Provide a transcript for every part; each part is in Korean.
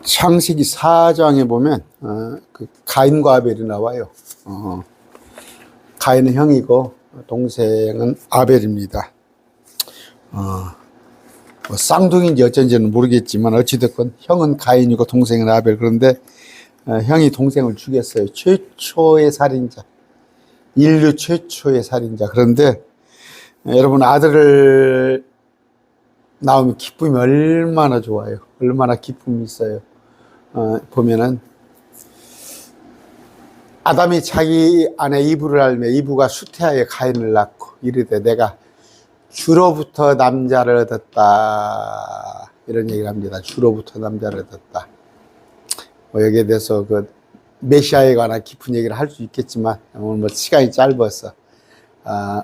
창세기 4장에 보면 그 가인과 아벨이 나와요. 가인은 형이고 동생은 아벨입니다. 뭐 쌍둥이인지 어쩐지는 모르겠지만 어찌됐건 형은 가인이고 동생은 아벨. 그런데 형이 동생을 죽였어요. 최초의 살인자, 인류 최초의 살인자. 그런데 여러분, 아들을 나오면 기쁨이 얼마나 좋아요. 얼마나 기쁨이 있어요. 보면은 아담이 자기 아내 이브를 알며 이브가 수태하여 가인을 낳고 이르되 내가 주로부터 남자를 얻었다, 이런 얘기를 합니다. 주로부터 남자를 얻었다. 뭐 여기에 대해서 그 메시아에 관한 깊은 얘기를 할 수 있겠지만 오늘 뭐 시간이 짧아서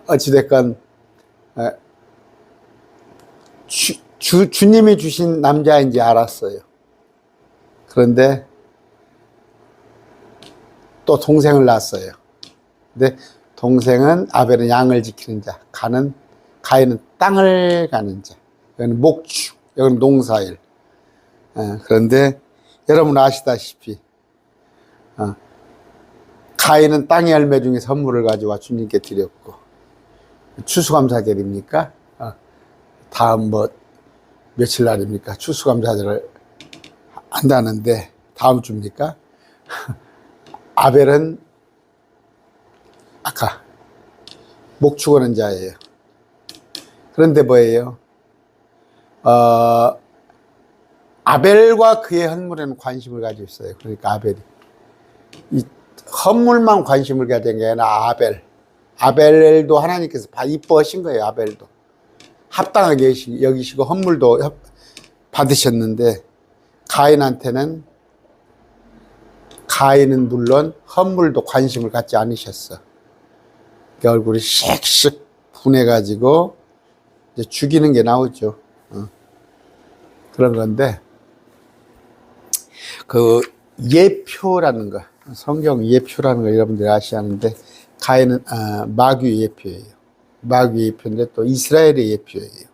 어찌됐건 주님이 주신 남자인지 알았어요. 그런데 또 동생을 낳았어요. 근데 동생은 아벨은 양을 지키는 자, 가인은 땅을 가는 자. 여기는 목축, 여기는 농사일. 그런데 여러분 아시다시피 가인은 땅의 열매 중에 선물을 가져와 주님께 드렸고, 추수감사절입니까? 다음 뭐 며칠 날입니까? 추수감사절을 한다는데 다음 주입니까? 아벨은 아까 목축하는 자예요. 그런데 뭐예요? 아벨과 그의 헌물에는 관심을 가지고 있어요. 그러니까 아벨이 이 헌물만 관심을 가진 게 아니라 아벨도 하나님께서 이뻐하신 거예요. 아벨도 합당하게 여기시고 헌물도 받으셨는데 가인은 물론 헌물도 관심을 갖지 않으셨어. 그 얼굴이 씩씩 분해가지고 이제 죽이는 게 나오죠. 그런 건데 그 예표라는 거, 성경 예표라는 거 여러분들이 아시는데 가인은 마귀의 예표예요. 마귀의 예표인데 또 이스라엘의 예표예요.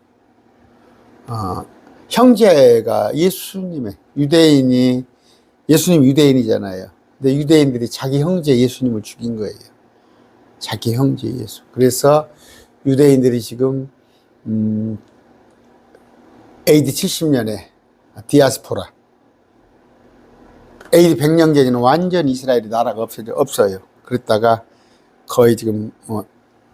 형제가 예수님 유대인이잖아요. 근데 유대인들이 자기 형제 예수님을 죽인 거예요. 자기 형제 예수. 그래서 유대인들이 지금 AD 70년에 디아스포라, AD 100년경에는 완전 이스라엘이 나라가 없어요. 그랬다가 거의 지금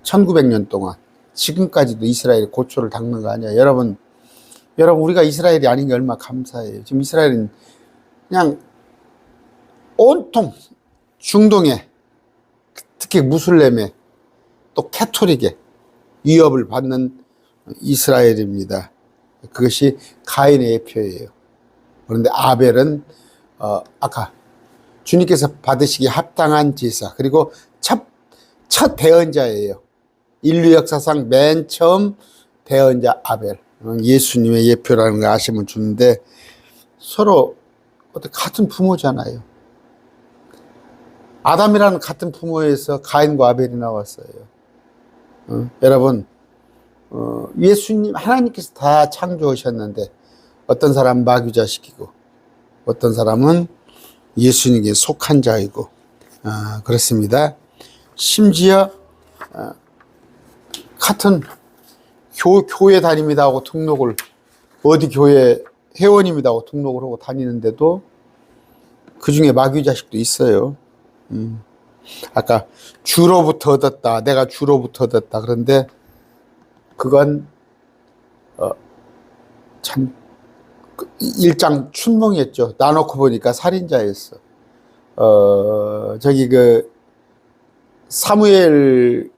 1900년 동안 지금까지도 이스라엘이 고초를 당는 거 아니에요. 여러분 우리가 이스라엘이 아닌 게 얼마나 감사해요. 지금 이스라엘은 그냥 온통 중동에, 특히 무슬림에 또 캐토릭에 위협을 받는 이스라엘입니다. 그것이 가인의 예표예요. 그런데 아벨은 아까 주님께서 받으시기에 합당한 제사, 그리고 첫 대언자예요. 인류 역사상 맨 처음 대언자 아벨, 예수님의 예표라는 거 아시면 좋은데 서로 같은 부모잖아요. 아담이라는 같은 부모에서 가인과 아벨이 나왔어요. 여러분, 예수님, 하나님께서 다 창조하셨는데 어떤 사람은 마귀 자식이고 어떤 사람은 예수님께 속한 자이고 그렇습니다. 심지어 같은 교회 다닙니다 하고 등록을, 어디 교회 회원입니다 하고 등록을 하고 다니는데도 그 중에 마귀 자식도 있어요. 아까 주로부터 얻었다, 내가 주로부터 얻었다. 그런데 그건 참 일장 춘몽이었죠. 나놓고 보니까 살인자였어. 저기 그 사무엘이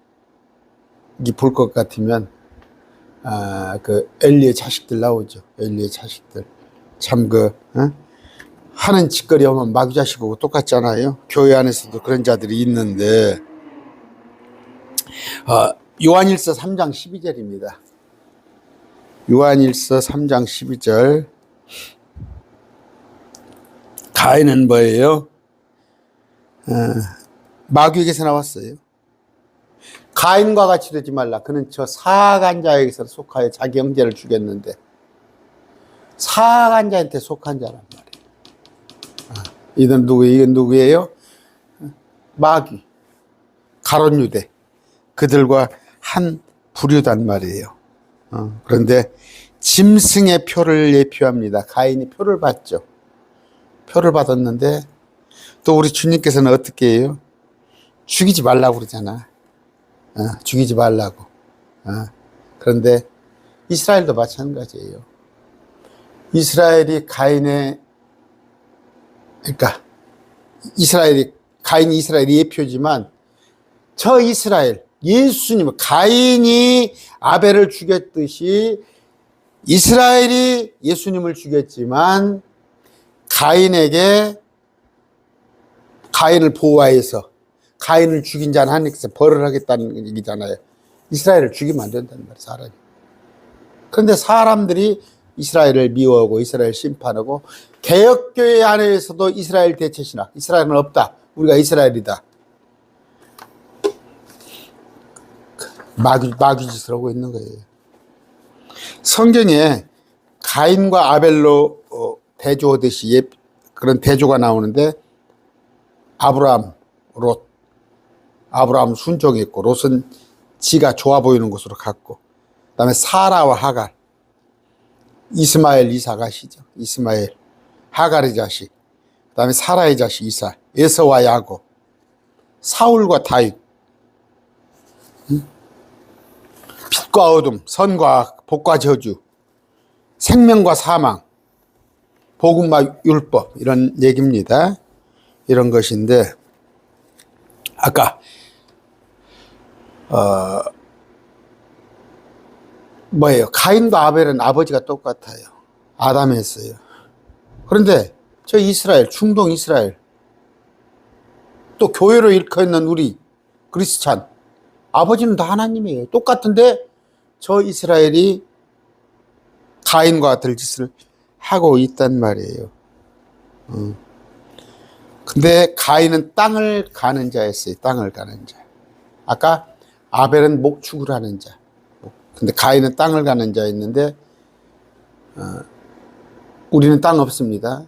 볼 것 같으면 그 엘리의 자식들 나오죠. 엘리의 자식들 참 하는 짓거리 하면 마귀 자식하고 똑같잖아요. 교회 안에서도 그런 자들이 있는데 요한일서 3장 12절입니다. 요한일서 3장 12절. 가인은 뭐예요? 마귀에게서 나왔어요. 가인과 같이 되지 말라. 그는 저 사악한 자에게서 속하여 자기 형제를 죽였는데, 사악한 자한테 속한 자란 말이에요. 이건 누구예요? 이건 누구예요? 마귀, 가롯유대, 그들과 한 부류단 말이에요. 그런데 짐승의 표를 예표합니다. 가인이 표를 받죠. 표를 받았는데 또 우리 주님께서는 어떻게 해요? 죽이지 말라고 그러잖아. 죽이지 말라고. 그런데 이스라엘도 마찬가지예요. 이스라엘이 가인의, 그러니까 가인이 이스라엘의 예표지만 저 이스라엘, 예수님, 가인이 아벨을 죽였듯이 이스라엘이 예수님을 죽였지만 가인을 보호하여서 가인을 죽인 자는 하나님께서 벌을 하겠다는 얘기잖아요. 이스라엘을 죽이면 안 된다는 말이에요, 사람이. 그런데 사람들이 이스라엘을 미워하고 이스라엘 심판하고 개혁교회 안에서도 이스라엘 대체신학, 이스라엘은 없다, 우리가 이스라엘이다, 마귀짓을 하고 있는 거예요. 성경에 가인과 아벨로 대조하듯이 그런 대조가 나오는데 아브라함, 롯, 아브라함 순종했고 롯은 지가 좋아 보이는 곳으로 갔고, 그 다음에 사라와 하갈, 이스마엘, 이삭 아시죠? 이스마엘, 하갈의 자식, 그 다음에 사라의 자식 이삭, 에서와 야곱, 사울과 다윗, 빛과 어둠, 선과 악, 복과 저주, 생명과 사망, 복음과 율법, 이런 얘기입니다. 이런 것인데, 아까 뭐예요? 가인과 아벨은 아버지가 똑같아요. 아담이 했어요. 그런데 저 이스라엘, 중동 이스라엘, 또 교회로 일컬어 있는 우리 크리스찬, 아버지는 다 하나님이에요. 똑같은데 저 이스라엘이 가인과 같은 짓을 하고 있단 말이에요. 근데 가인은 땅을 가는 자였어요. 땅을 가는 자. 아까 아벨은 목축을 하는 자. 근데 가인은 땅을 가는 자였는데, 우리는 땅 없습니다.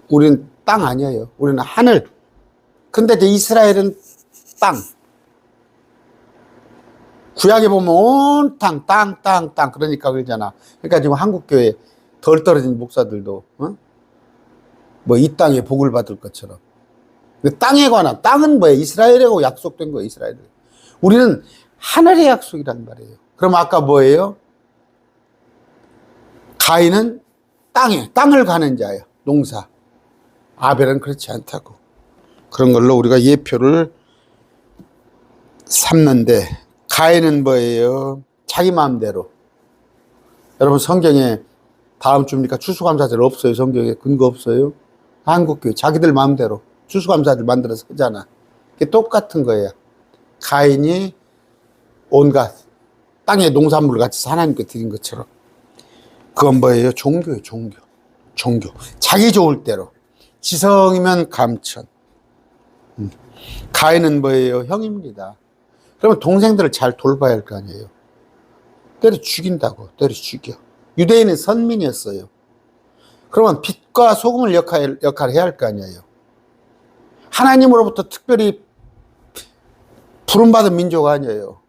우리는 땅 아니에요. 우리는 하늘. 근데 이제 이스라엘은 땅. 구약에 보면 온 땅. 그러니까 그러잖아. 그러니까 지금 한국교회 덜 떨어진 목사들도, 뭐 이 땅에 복을 받을 것처럼. 근데 땅에 관한, 땅은 뭐예요? 이스라엘하고 약속된 거예요, 이스라엘. 우리는 하늘의 약속이란 말이에요. 그럼 아까 뭐예요? 가인은 땅을 가는 자예요. 농사. 아벨은 그렇지 않다고. 그런 걸로 우리가 예표를 삼는데, 가인은 뭐예요? 자기 마음대로. 여러분 성경에 다음 주입니까? 추수감사절 없어요. 성경에 근거 없어요. 한국교회 자기들 마음대로 추수감사절 만들어서 하잖아. 그게 똑같은 거예요. 가인이 온갖 땅의 농산물을 같이 하나님께 드린 것처럼. 그건 뭐예요? 종교예요. 종교. 자기 좋을 대로. 지성이면 감천. 가인은 뭐예요? 형입니다. 그러면 동생들을 잘 돌봐야 할 거 아니에요. 때려 죽인다고. 때려 죽여. 유대인은 선민이었어요. 그러면 빛과 소금을 역할을 해야 할 거 아니에요. 하나님으로부터 특별히 부름받은 민족 아니에요.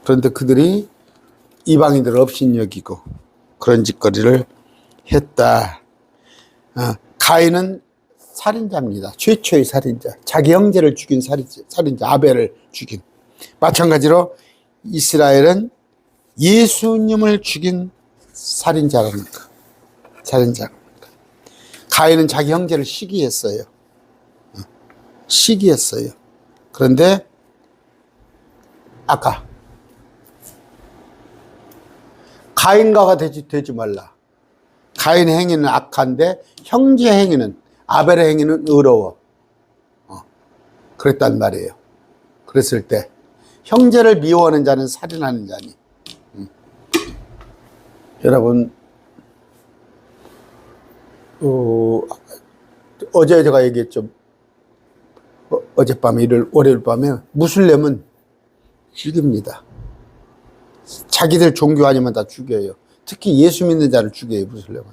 그런데 그들이 이방인들을 업신여기고 그런 짓거리를 했다. 가인은 살인자입니다. 최초의 살인자. 자기 형제를 죽인 살인자. 아벨을 죽인. 마찬가지로 이스라엘은 예수님을 죽인 살인자랍니다. 가인은 자기 형제를 시기했어요. 그런데 아까 가인과가 되지 말라. 가인의 행위는 악한데 형제 행위는, 아벨의 행위는 의로워. 그랬단 말이에요. 그랬을 때 형제를 미워하는 자는 살인하는 자니. 여러분, 어제 제가 얘기했죠. 어젯밤에 월요일 밤에 무슬림은 죽입니다. 자기들 종교 아니면 다 죽여요. 특히 예수 믿는 자를 죽여요, 무슬림은.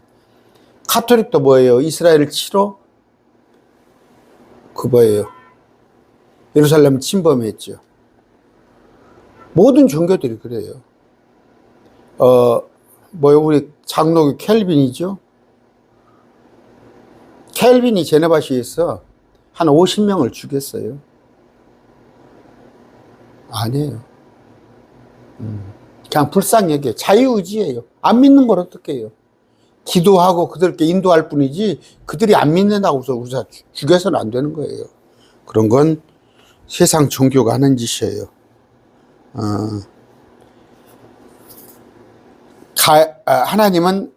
카톨릭도 뭐예요? 이스라엘을 치러 그 뭐예요? 예루살렘을 침범했죠. 모든 종교들이 그래요. 뭐요? 우리 장로교 켈빈이죠. 켈빈이 제네바시에서 한 50명을 죽였어요. 아니에요. 그냥 불쌍히 여겨요. 자유의지예요. 안 믿는 걸 어떻게 해요? 기도하고 그들께 인도할 뿐이지 그들이 안 믿는다고 해서 우리가 죽여서는 안 되는 거예요. 그런 건 세상 종교가 하는 짓이에요. 하나님은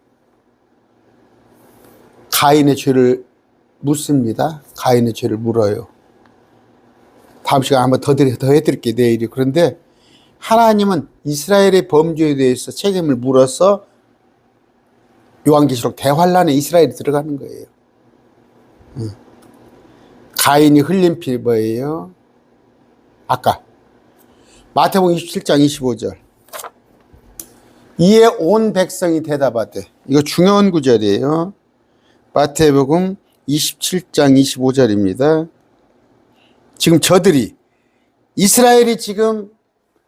가인의 죄를 묻습니다. 가인의 죄를 물어요. 다음 시간에 한번 더 해드릴게요. 내일이. 그런데 하나님은 이스라엘의 범죄에 대해서 책임을 물어서 요한계시록 대환란에 이스라엘이 들어가는 거예요. 가인이 흘린 피 뭐예요? 아까 마태복음 27장 25절. 이에 온 백성이 대답하되, 이거 중요한 구절이에요. 마태복음 27장 25절입니다. 지금 저들이 이스라엘이 지금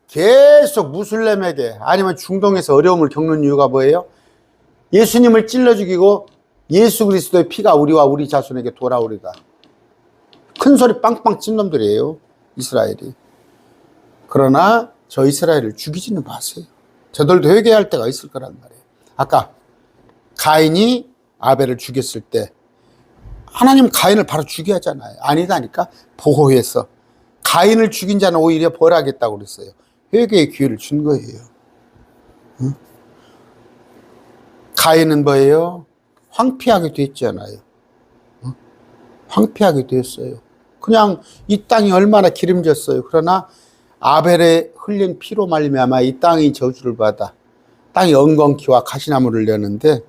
계속 무슬림에게 아니면 중동에서 어려움을 겪는 이유가 뭐예요? 예수님을 찔러 죽이고 예수 그리스도의 피가 우리와 우리 자손에게 돌아오리다. 큰 소리 빵빵 친 놈들이에요, 이스라엘이. 그러나 저 이스라엘을 죽이지는 마세요. 저들도 회개할 때가 있을 거란 말이에요. 아까 가인이 아벨을 죽였을 때 하나님 가인을 바로 죽여야 하잖아요. 아니다니까 보호해서 가인을 죽인 자는 오히려 벌하겠다고 그랬어요. 회개의 기회를 준 거예요. 응? 가인은 뭐예요? 황폐하게 됐잖아요. 응? 황폐하게 됐어요. 그냥 이 땅이 얼마나 기름졌어요. 그러나 아벨의 흘린 피로 말미암아 이 땅이 저주를 받아 땅이 엉겅퀴와 가시나무를 내는데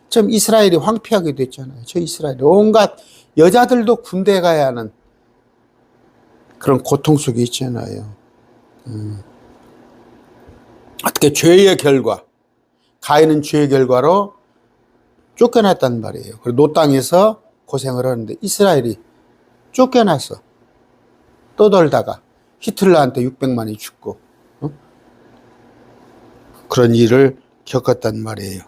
좀 이스라엘이 황폐하게 됐잖아요. 저 이스라엘이 온갖 여자들도 군대에 가야 하는 그런 고통 속에 있잖아요. 어떻게 죄의 결과, 가인은 죄의 결과로 쫓겨났단 말이에요. 그리고 노 땅에서 고생을 하는데 이스라엘이 쫓겨나서 떠돌다가 히틀러한테 600만이 죽고 그런 일을 겪었단 말이에요.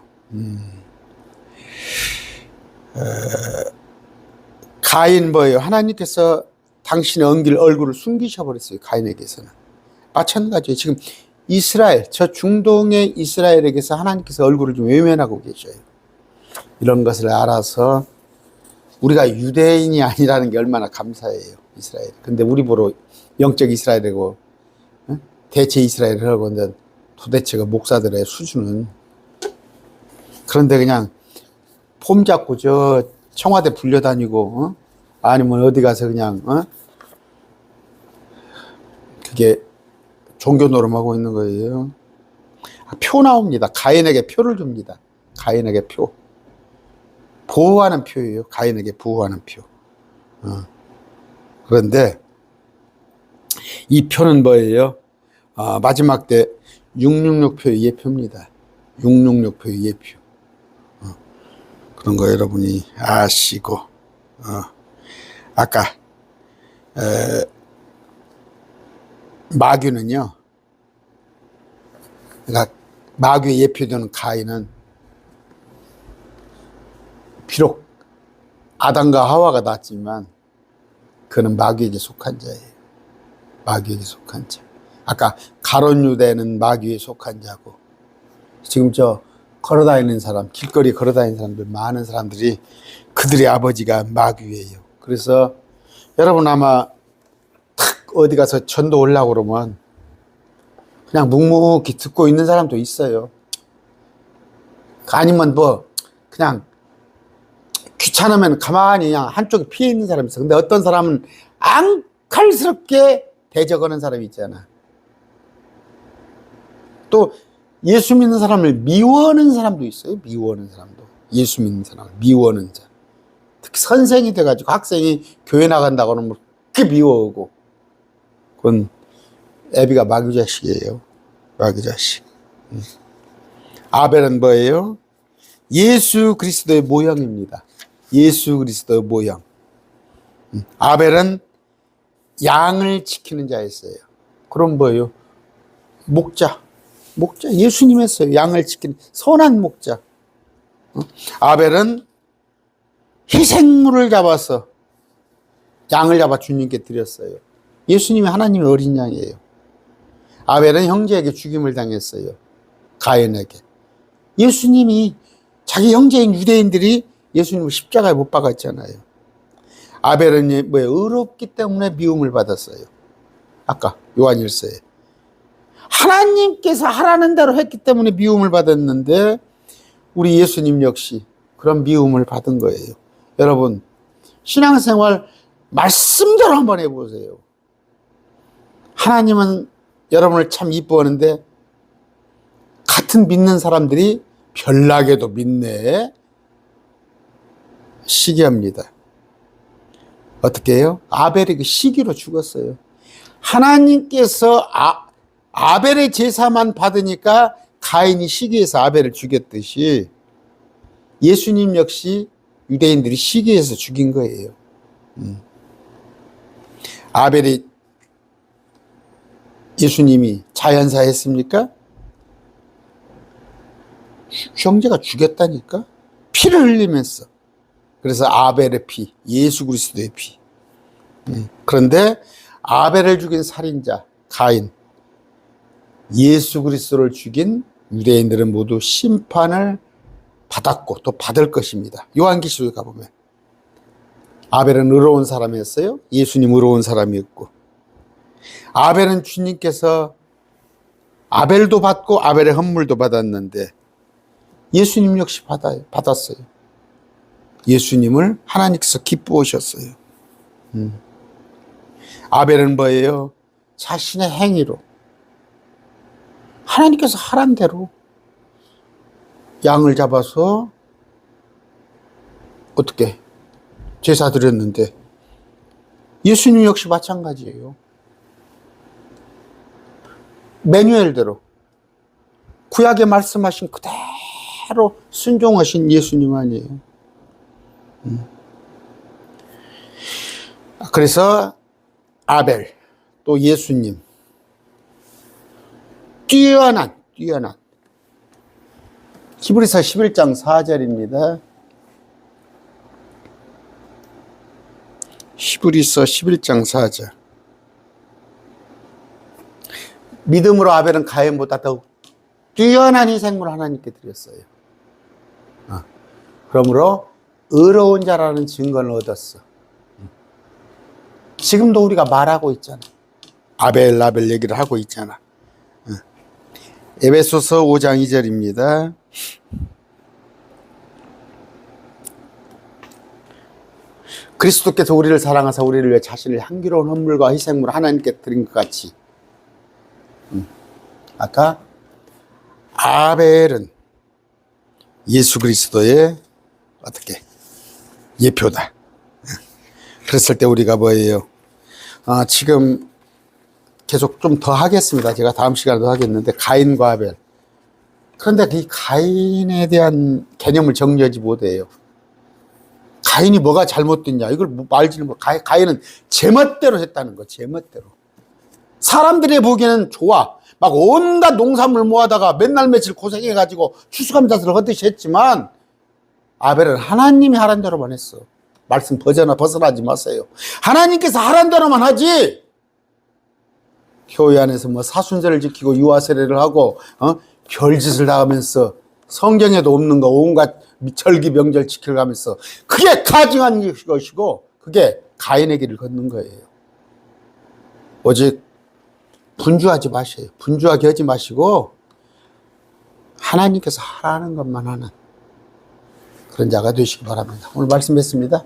가인 뭐예요? 하나님께서 당신의 얼굴을 숨기셔버렸어요. 가인에게서는. 마찬가지예요. 지금 이스라엘, 저 중동의 이스라엘에게서 하나님께서 얼굴을 좀 외면하고 계셔요. 이런 것을 알아서 우리가 유대인이 아니라는 게 얼마나 감사해요. 이스라엘. 근데 우리 보러 영적 이스라엘이고 대체 이스라엘을 하고 있는데 도대체가 목사들의 수준은. 그런데 그냥 폼 잡고 저 청와대 불려다니고 아니면 어디 가서 그냥 그게 종교 노름하고 있는 거예요. 표 나옵니다. 가인에게 표를 줍니다. 가인에게 표. 보호하는 표예요. 가인에게 보호하는 표. 그런데 이 표는 뭐예요? 마지막 때 666표의 예표입니다. 666표의 예표. 그런 거 여러분이 아시고, 아까 마귀는요, 그러니까 마귀의 예표되는 가인은 비록 아담과 하와가 낳았지만 그는 마귀에게 속한 자예요. 마귀에게 속한 자. 아까 가론 유대는 마귀에 속한 자고, 지금 저 걸어다니는 사람, 길거리 걸어다니는 사람들, 많은 사람들이 그들의 아버지가 마귀예요. 그래서 여러분 아마 탁 어디 가서 전도 올라고 그러면 그냥 묵묵히 듣고 있는 사람도 있어요. 아니면 뭐 그냥 귀찮으면 가만히 그냥 한쪽에 피해 있는 사람이 있어. 근데 어떤 사람은 앙칼스럽게 대적하는 사람이 있잖아. 또 예수 믿는 사람을 미워하는 사람도 있어요. 미워하는 사람도. 예수 믿는 사람을 미워하는 자. 특히 선생이 돼가지고 학생이 교회 나간다고 하면 그렇게 미워하고. 그건 애비가 마귀 자식이에요. 마귀 자식. 아벨은 뭐예요? 예수 그리스도의 모형입니다. 예수 그리스도의 모형. 아벨은 양을 지키는 자였어요. 그럼 뭐예요? 목자. 예수님 했어요. 양을 지키는 선한 목자. 아벨은 희생물을 잡아서 양을 잡아 주님께 드렸어요. 예수님이 하나님의 어린 양이에요. 아벨은 형제에게 죽임을 당했어요. 가인에게. 예수님이 자기 형제인 유대인들이 예수님을 십자가에 못 박았잖아요. 아벨은 뭐예요? 의롭기 때문에 미움을 받았어요. 아까 요한일서에. 하나님께서 하라는 대로 했기 때문에 미움을 받았는데 우리 예수님 역시 그런 미움을 받은 거예요. 여러분, 신앙생활 말씀대로 한번 해보세요. 하나님은 여러분을 참 이뻐하는데 같은 믿는 사람들이 별나게도 믿네. 시기합니다. 어떻게 해요? 아벨이 그 시기로 죽었어요. 하나님께서 아벨의 제사만 받으니까 가인이 시기해서 아벨을 죽였듯이 예수님 역시 유대인들이 시기해서 죽인 거예요. 아벨이 예수님이 자연사 했습니까? 형제가 죽였다니까? 피를 흘리면서. 그래서 아벨의 피, 예수 그리스도의 피. 그런데 아벨을 죽인 살인자 가인, 예수 그리스도를 죽인 유대인들은 모두 심판을 받았고 또 받을 것입니다. 요한계시록에 가보면 아벨은 의로운 사람이었어요. 예수님 의로운 사람이었고, 아벨은 주님께서 아벨도 받고 아벨의 헌물도 받았는데 예수님 역시 받았어요. 예수님을 하나님께서 기뻐하셨어요. 아벨은 뭐예요? 자신의 행위로 하나님께서 하란 대로 양을 잡아서 어떻게 제사 드렸는데 예수님 역시 마찬가지예요. 매뉴얼대로 구약에 말씀하신 그대로 순종하신 예수님 아니에요. 그래서 아벨 또 예수님 뛰어난 히브리서 11장 4절입니다. 히브리서 11장 4절. 믿음으로 아벨은 가인보다 더욱 뛰어난 희생물을 하나님께 드렸어요. 그러므로 의로운 자라는 증거를 얻었어. 지금도 우리가 말하고 있잖아. 아벨 얘기를 하고 있잖아. 에베소서 5장 2절입니다. 그리스도께서 우리를 사랑하사 우리를 위해 자신을 향기로운 헌물과 희생물을 하나님께 드린 것 같이, 아까 아벨은 예수 그리스도의 어떻게 예표다. 그랬을 때 우리가 뭐예요? 지금 계속 좀 더 하겠습니다. 제가 다음 시간에 더 하겠는데, 가인과 아벨. 그런데 이 가인에 대한 개념을 정리하지 못해요. 가인이 뭐가 잘못됐냐, 이걸 말지는 못. 가인은 제멋대로 했다는 거, 제멋대로. 사람들이 보기에는 좋아. 막 온갖 농산물 모아다가 맨날 며칠 고생해가지고 추수감사절을 하듯이 했지만, 아벨은 하나님이 하란 대로만 했어. 말씀 벗어나지 마세요. 하나님께서 하란 대로만 하지. 교회 안에서 뭐 사순절을 지키고 유아세례를 하고 별짓을 다 하면서 성경에도 없는 거 온갖 절기 명절 지켜가면서 그게 가증한 것이고, 그게 가인의 길을 걷는 거예요. 오직 분주하지 마세요. 분주하게 하지 마시고 하나님께서 하라는 것만 하는 그런 자가 되시기 바랍니다. 오늘 말씀 뵙습니다.